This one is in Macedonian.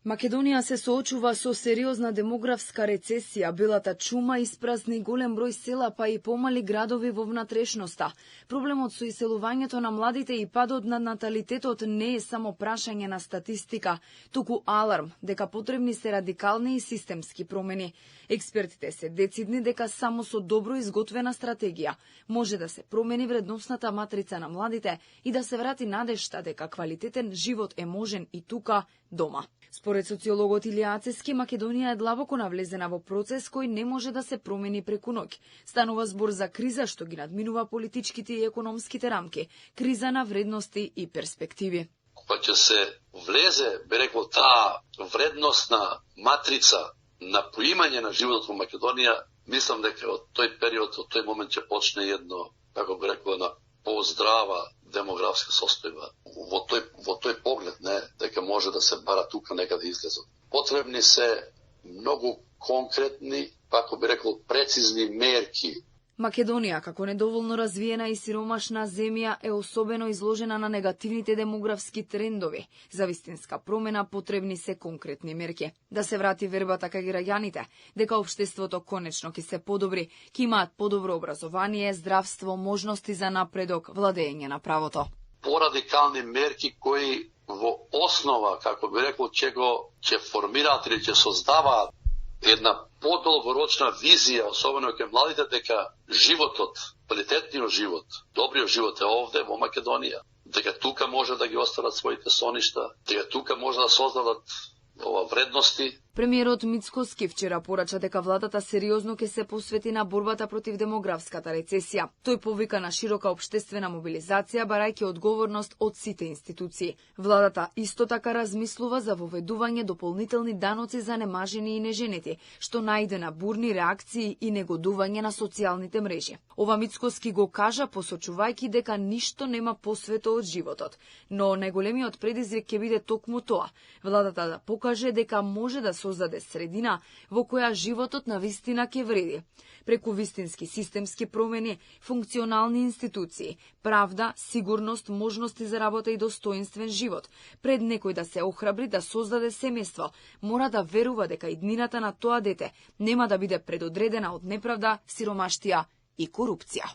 Македонија се соочува со сериозна демографска рецесија, белата чума испразни голем број села, па и помали градови во внатрешноста. Проблемот со иселувањето на младите и падот на наталитетот не е само прашање на статистика, туку аларм дека потребни се радикални и системски промени. Експертите се децидни дека само со добро изготвена стратегија може да се промени вредносната матрица на младите и да се врати надежта дека квалитетен живот е можен и тука, дома. Според социологот Илија Ацески, Македонија е длабоко навлезена во процес кој не може да се промени преку ноќ. Станува збор за криза што ги надминува политичките и економските рамки, криза на вредности и перспективи. Кога ќе се влезе, би рекол, таа вредносна матрица на поимање на животот во Македонија, мислам дека од тој период, од тој момент ќе почне едно, како би рекол, една поздрава демографска состојба. Во тој поглед, не, дека може да се бара тука некаде излезот. Потребни се многу конкретни, како би рекол, прецизни мерки. Македонија, како недоволно развиена и сиромашна земја, е особено изложена на негативните демографски трендови. За вистинска промена потребни се конкретни мерки. Да се врати вербата кај граѓаните, дека општеството конечно ќе се подобри, ќе имаат подобро образование, здравство, можности за напредок, владење на правото. Порадикални мерки кои во основа, како би рекол, ќе формираат или ќе создаваат една подолгорочна визија, особено кај младите, дека животот, квалитетниот живот, добриот живот е овде во Македонија, дека тука може да ги остават своите соништа, дека тука може да создадат вредности. Премиерот Мицкоски вчера порача дека владата сериозно ќе се посвети на борбата против демографската рецесија. Тој повика на широка општествена мобилизација, барајќи одговорност од сите институции. Владата исто така размислува за воведување дополнителни даноци за немажени и неженети, што најде на бурни реакции и негодување на социјалните мрежи. Ова Мицкоски го кажа посочувајќи дека ништо нема посвето од животот, но најголемиот предизвик ќе биде токму тоа: владата да покаже дека може да создаде средина во која животот на вистина ќе вреди. Преку вистински системски промени, функционални институции, правда, сигурност, можности за работа и достоинствен живот. Пред некој да се охрабри да создаде семејство, мора да верува дека иднината на тоа дете нема да биде предодредена од неправда, сиромаштија и корупција.